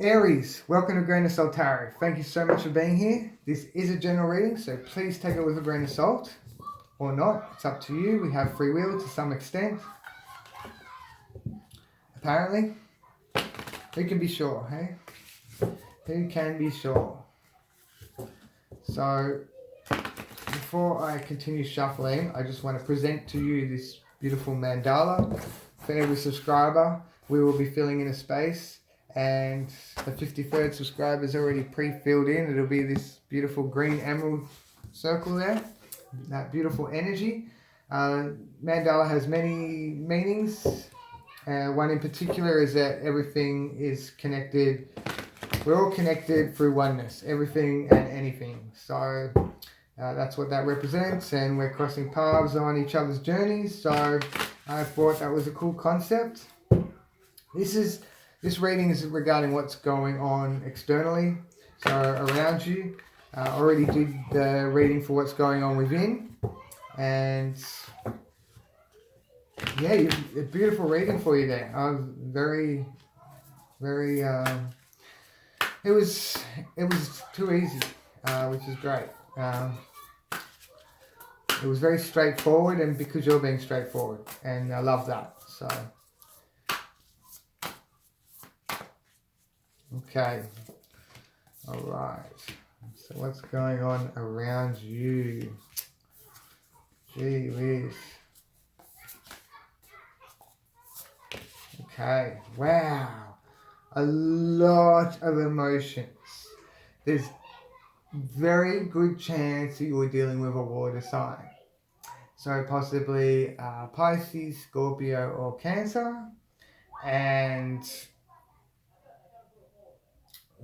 Aries, welcome to Grain of Salt Tarot. Thank you so much for being here. This is a general reading, so please take it with a grain of salt or not. It's up to you. We have free will to some extent. Apparently, who can be sure, hey? Who can be sure? So, before I continue shuffling, I just want to present to you this beautiful mandala. For every subscriber, we will be filling in a space. And the 53rd subscriber is already pre-filled in. It'll be this beautiful green emerald circle there, that beautiful energy. Mandala has many meanings. One in particular is that everything is connected. We're all connected through oneness, everything and anything. So that's what that represents, and we're crossing paths on each other's journeys. So I thought that was a cool concept. This reading is regarding what's going on externally, so around you. I already did the reading for what's going on within, and yeah, a beautiful reading for you there. I was very, it was too easy, which is great. It was very straightforward, and because you're being straightforward, and I love that. So. Okay, all right, so what's going on around you? Gee whiz. Okay, wow, a lot of emotions. There's very good chance that you're dealing with a water sign. So possibly Pisces, Scorpio or Cancer, and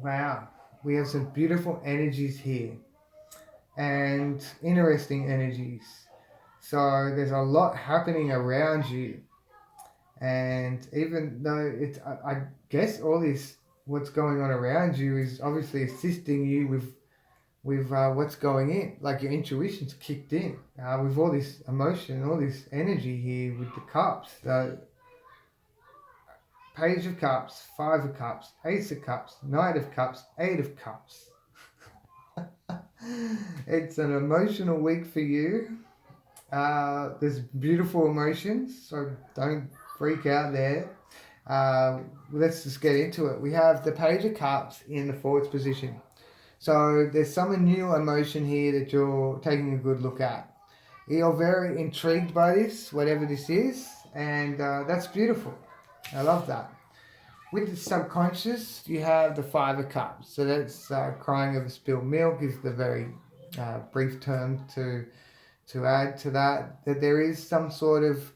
wow, we have some beautiful energies here and interesting energies. So there's a lot happening around you, and even though it's, I guess all this what's going on around you is obviously assisting you with what's going in, like your intuition's kicked in with all this emotion, all this energy here with the cups. The Page of Cups, Five of Cups, Ace of Cups, Knight of Cups, Eight of Cups. It's an emotional week for you. There's beautiful emotions, so don't freak out there. Let's just get into it. We have the Page of Cups in the forwards position. So there's some new emotion here that you're taking a good look at. You're very intrigued by this, whatever this is, and that's beautiful. I love that. With the subconscious, you have the Five of Cups. So that's crying over spilled milk is the very brief term to add to that. That there is some sort of,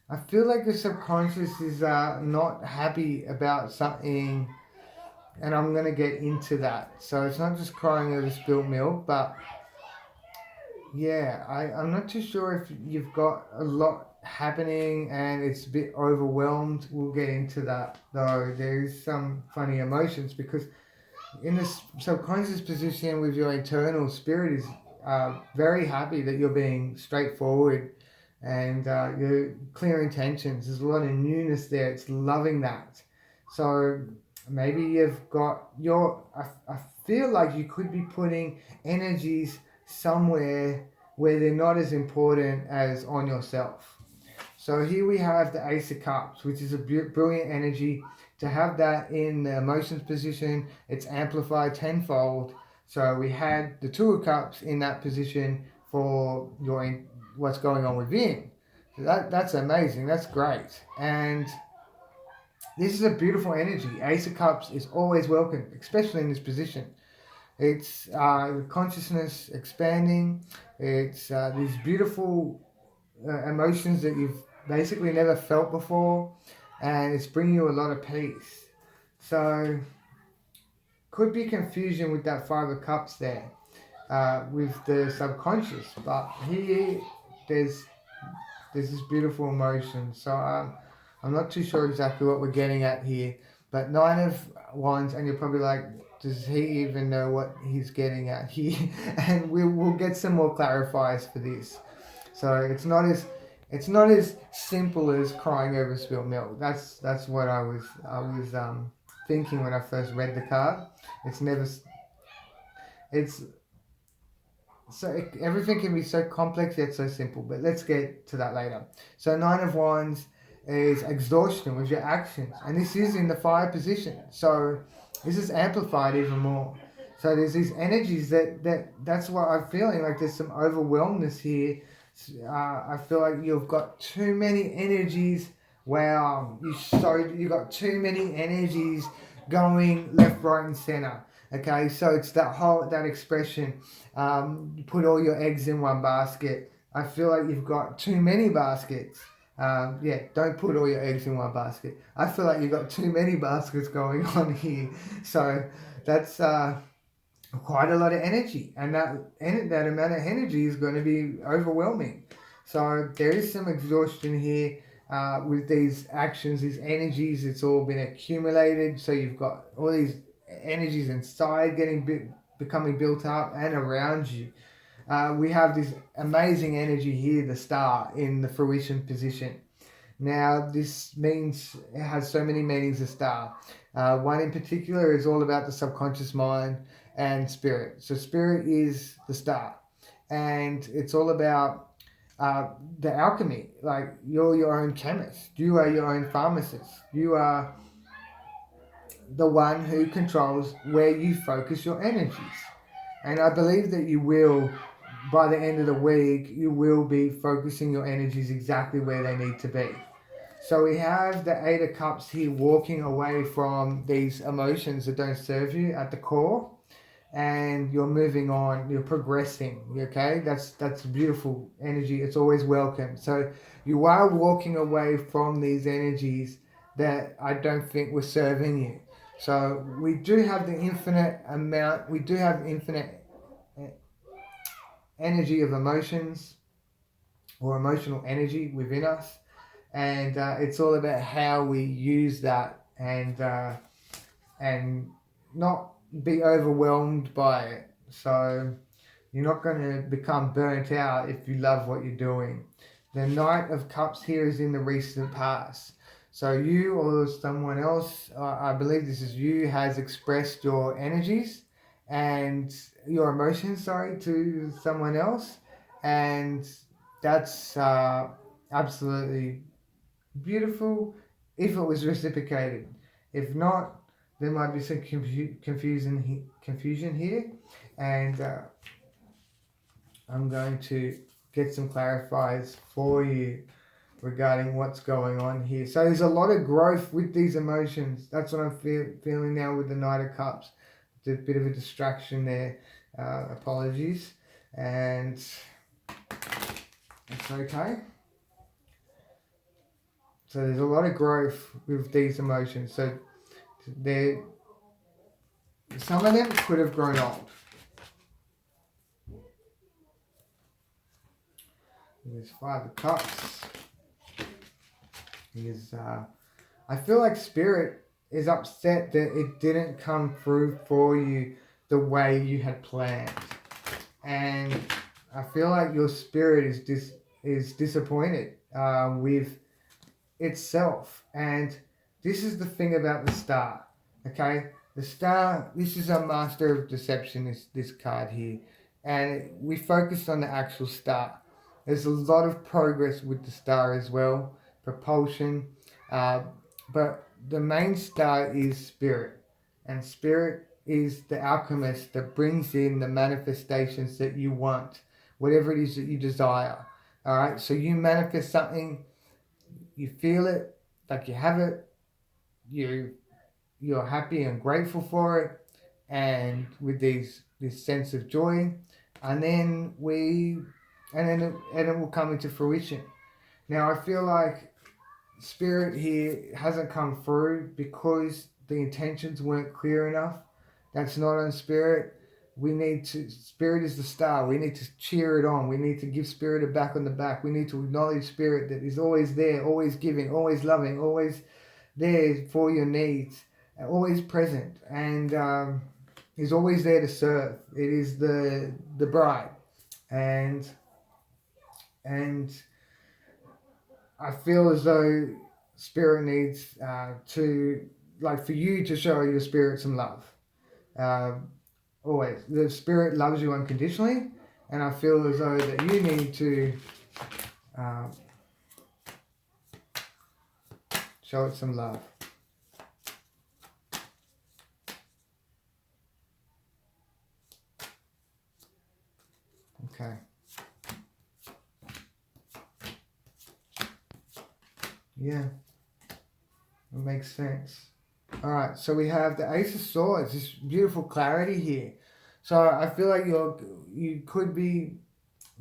I feel like the subconscious is not happy about something, and I'm going to get into that. So it's not just crying over spilled milk, but yeah, I'm not too sure if you've got a lot happening and it's a bit overwhelmed. We'll get into that, though. There is some funny emotions because in this subconscious position with your internal spirit is very happy that you're being straightforward and your clear intentions. There's a lot of newness there. It's loving that. So maybe you've got I feel like you could be putting energies somewhere where they're not as important as on yourself. So here we have the Ace of Cups, which is a brilliant energy. To have that in the emotions position, it's amplified tenfold. So we had the Two of Cups in that position for what's going on within. So that's amazing. That's great. And this is a beautiful energy. Ace of Cups is always welcome, especially in this position. It's consciousness expanding. It's these beautiful emotions that you've basically never felt before, and it's bringing you a lot of peace. So could be confusion with that Five of Cups there with the subconscious, but here there's this beautiful emotion. So I'm not too sure exactly what we're getting at here, but Nine of Wands, and you're probably like, does he even know what he's getting at here? And we'll get some more clarifiers for this. So it's it's not as simple as crying over spilled milk. That's what I was thinking when I first read the card. It's never. It's so everything can be so complex yet so simple. But let's get to that later. So 9 of Wands is exhaustion with your actions, and this is in the fire position. So this is amplified even more. So there's these energies that's what I'm feeling like. There's some overwhelmness here. I feel like you've got too many energies. Wow, you got too many energies going left, right, and center. Okay, so it's that expression. You put all your eggs in one basket. I feel like you've got too many baskets. Don't put all your eggs in one basket. I feel like you've got too many baskets going on here. So that's quite a lot of energy, and that amount of energy is going to be overwhelming. So there is some exhaustion here with these actions, these energies. It's all been accumulated, so you've got all these energies inside becoming built up and around you. We have this amazing energy here, the star in the fruition position. Now, this means it has so many meanings, the star. One in particular is all about the subconscious mind and spirit. So spirit is the star, and it's all about the alchemy. Like, you're your own chemist. You are your own pharmacist. You are the one who controls where you focus your energies. And I believe that you will, by the end of the week, you will be focusing your energies exactly where they need to be. So we have the 8 of Cups here, walking away from these emotions that don't serve you at the core, and you're moving on, you're progressing, okay? That's beautiful energy. It's always welcome. So you are walking away from these energies that I don't think were serving you. So we do have the infinite amount, we do have infinite energy of emotions or emotional energy within us. And it's all about how we use that and not be overwhelmed by it. So you're not going to become burnt out if you love what you're doing. The Knight of Cups here is in the recent past. So you or someone else, I believe this is you, has expressed your energies and your emotions, to someone else. And that's absolutely beautiful if it was reciprocated. If not, there might be some confusion here, and I'm going to get some clarifiers for you regarding what's going on here. So there's a lot of growth with these emotions. That's what I'm feeling now with the Knight of Cups. It's a bit of a distraction there. Apologies, and it's okay. So there's a lot of growth with these emotions. So some of them could have grown old. There's 5 of Cups. I feel like Spirit is upset that it didn't come through for you the way you had planned. And I feel like your spirit is disappointed with itself. And this is the thing about the star, okay? The star, this is a master of deception, this card here. And we focused on the actual star. There's a lot of progress with the star as well, propulsion. But the main star is spirit. And spirit is the alchemist that brings in the manifestations that you want, whatever it is that you desire. All right, so you manifest something, you feel it, like you have it, you're happy and grateful for it, and with this sense of joy, and then it will come into fruition. Now I feel like Spirit here hasn't come through because the intentions weren't clear enough. That's not on Spirit. Spirit is the star. We need to cheer it on. We need to give Spirit a back on the back. We need to acknowledge Spirit that is always there, always giving, always loving, always there for your needs, always present, and is always there to serve. It is the bride, and I feel as though spirit needs for you to show your spirit some love. Always. The spirit loves you unconditionally, and I feel as though that you need to show it some love. Okay. Yeah. It makes sense. Alright, so we have the Ace of Swords, this beautiful clarity here. So I feel like you could be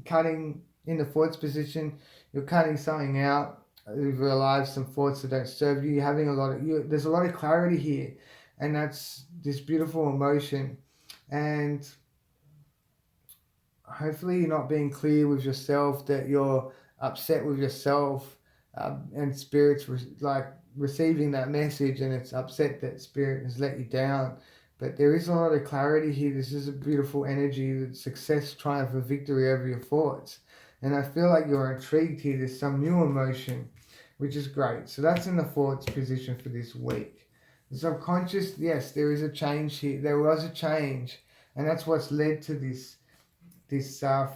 cutting in the thoughts position, you're cutting something out, you've realized some thoughts that don't serve you, you're having there's a lot of clarity here, and that's this beautiful emotion. And hopefully you're not being clear with yourself, that you're upset with yourself, and spirit's receiving that message, and it's upset that spirit has let you down. But there is a lot of clarity here. This is a beautiful energy, success, triumph, and victory over your thoughts. And I feel like you're intrigued here. There's some new emotion, which is great. So that's in the thoughts position for this week. The subconscious, yes, there is a change here. There was a change, and that's what's led to this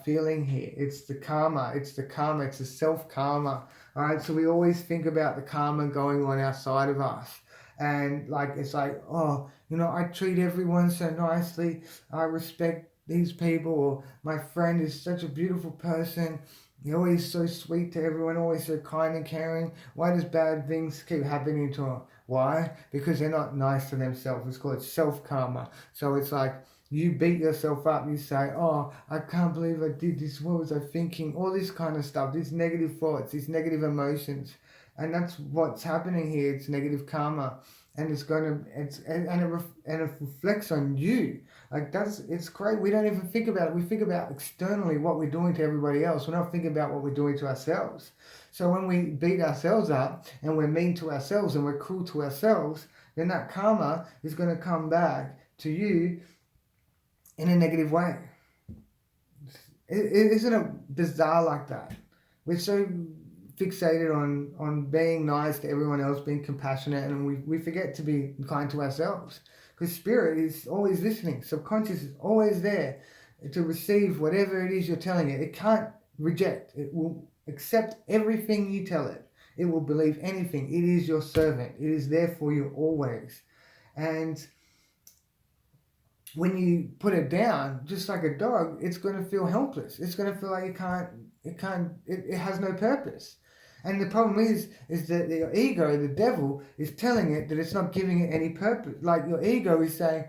feeling here. It's the karma. It's the self-karma. All right, so we always think about the karma going on outside of us. And it's like, oh, I treat everyone so nicely. I respect these people. Or my friend is such a beautiful person. He's always so sweet to everyone, always so kind and caring. Why does bad things keep happening to them? Why? Because they're not nice to themselves. It's called self-karma. So it's like, you beat yourself up, you say, oh, I can't believe I did this, what was I thinking, all this kind of stuff, these negative thoughts, these negative emotions. And that's what's happening here. It's negative karma, and it reflects on you. It's great. We don't even think about it. We think about externally what we're doing to everybody else. We're not thinking about what we're doing to ourselves. So when we beat ourselves up and we're mean to ourselves and we're cruel to ourselves, then that karma is going to come back to you in a negative way. Isn't it bizarre like that? We're so fixated on being nice to everyone else, being compassionate, and we forget to be kind to ourselves. Because spirit is always listening. Subconscious is always there to receive whatever it is you're telling it. It can't reject. It will accept everything you tell it. It will believe anything. It is your servant. It is there for you always. And when you put it down, just like a dog, it's going to feel helpless. It's going to feel like it has no purpose. And the problem is that your ego, the devil, is telling it that it's not giving it any purpose. Like your ego is saying,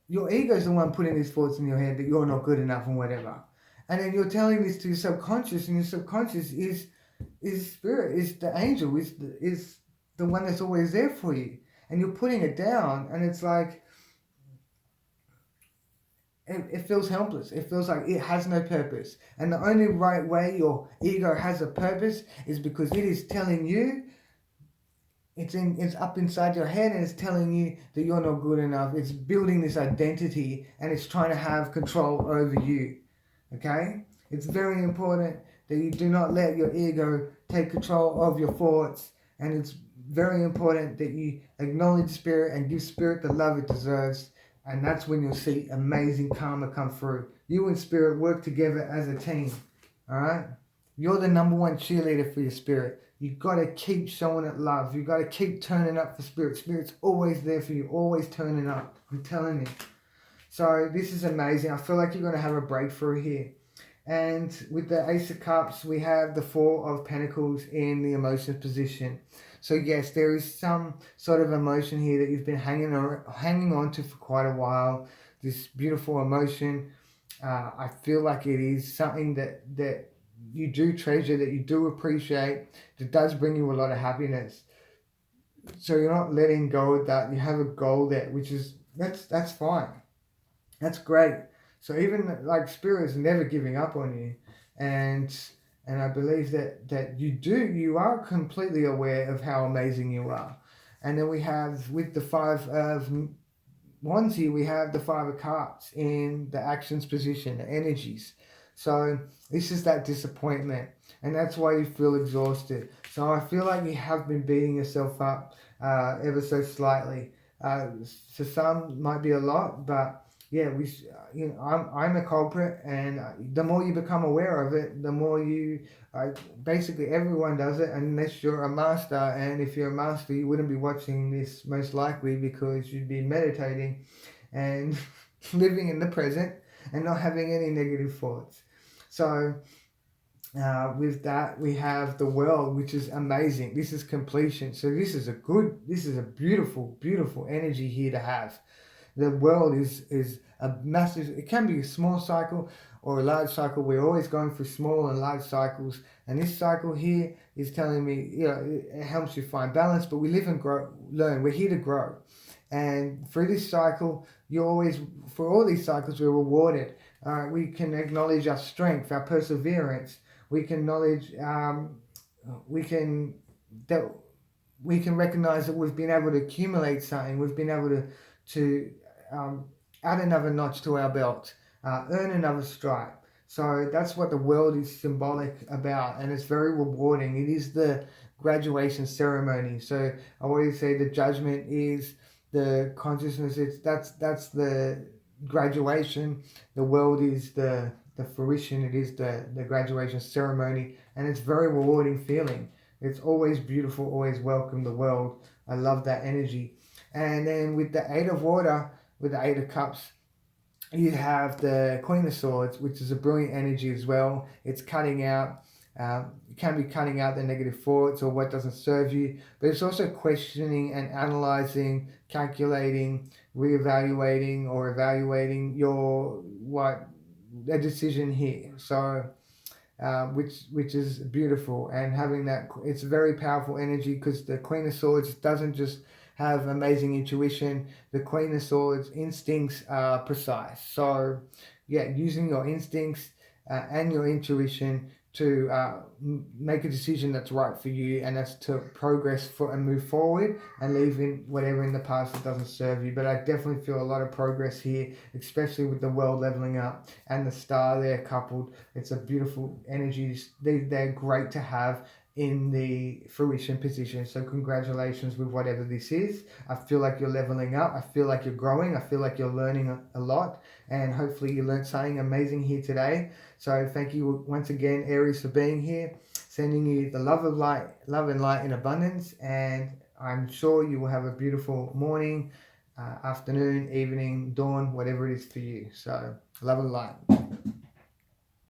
your ego is the one putting these thoughts in your head that you're not good enough and whatever. And then you're telling this to your subconscious, and your subconscious is spirit, is the angel, is the one that's always there for you. And you're putting it down, and it's like, it feels helpless. It feels like it has no purpose. And the only right way your ego has a purpose is because it is telling you, it's up inside your head, and it's telling you that you're not good enough. It's building this identity, and it's trying to have control over you. Okay? It's very important that you do not let your ego take control of your thoughts, and it's very important that you acknowledge spirit and give spirit the love it deserves. And that's when you'll see amazing karma come through. You and spirit work together as a team. Alright? You're the number one cheerleader for your spirit. You've got to keep showing it love. You've got to keep turning up for spirit. Spirit's always there for you. Always turning up. I'm telling you. So this is amazing. I feel like you're going to have a breakthrough here. And with the Ace of Cups, we have the Four of Pentacles in the emotions position. So yes, there is some sort of emotion here that you've been hanging on to for quite a while. This beautiful emotion. I feel like it is something that you do treasure, that you do appreciate, that does bring you a lot of happiness. So you're not letting go of that. You have a goal there, which is, that's fine. That's great. So even like spirit is never giving up on you. And I believe that you are completely aware of how amazing you are. And then we have, with the Five of Wands here, we have the Five of Cups in the actions position, the energies. So this is that disappointment, and that's why you feel exhausted. So I feel like you have been beating yourself up ever so slightly. To some might be a lot, but yeah, I'm a culprit, and the more you become aware of it, the more you basically everyone does it unless you're a master. And if you're a master, you wouldn't be watching this most likely, because you'd be meditating and living in the present and not having any negative thoughts. So with that, we have the world, which is amazing. This is completion. So this is a beautiful, beautiful energy here to have. The world is a massive, it can be a small cycle or a large cycle. We're always going through small and large cycles. And this cycle here is telling me, it helps you find balance, but we live and grow, learn. We're here to grow. And through this cycle, for all these cycles, we're rewarded. We can acknowledge our strength, our perseverance. We can acknowledge, we can recognize that we've been able to accumulate something. We've been able to add another notch to our belt, earn another stripe. So that's what the world is symbolic about, and it's very rewarding. It is the graduation ceremony. So I always say the judgment is the consciousness. That's the graduation. The world is the fruition. It is the graduation ceremony, and it's very rewarding feeling. It's always beautiful, always welcome the world. I love that energy. And then with the Eight of Water, with the Eight of Cups, you have the Queen of Swords, which is a brilliant energy as well. It's cutting out, it can be cutting out the negative thoughts or what doesn't serve you, but it's also questioning and analyzing, calculating, reevaluating or evaluating a decision here. So which is beautiful, and having that, it's a very powerful energy, because the Queen of Swords doesn't just have amazing intuition. The Queen of Swords instincts are precise. So yeah, using your instincts and your intuition to make a decision that's right for you, and that's to progress and move forward and leaving whatever in the past that doesn't serve you. But I definitely feel a lot of progress here, especially with the world leveling up and the star there coupled. It's a beautiful energy. They're great to have in the fruition position. So congratulations with whatever this is. I feel like you're leveling up. I feel like you're growing. I feel like you're learning a lot, and hopefully you learned something amazing here today. So thank you once again, Aries, for being here, sending you the love and light in abundance, and I'm sure you will have a beautiful morning, afternoon, evening, dawn, whatever it is for you. So love and light.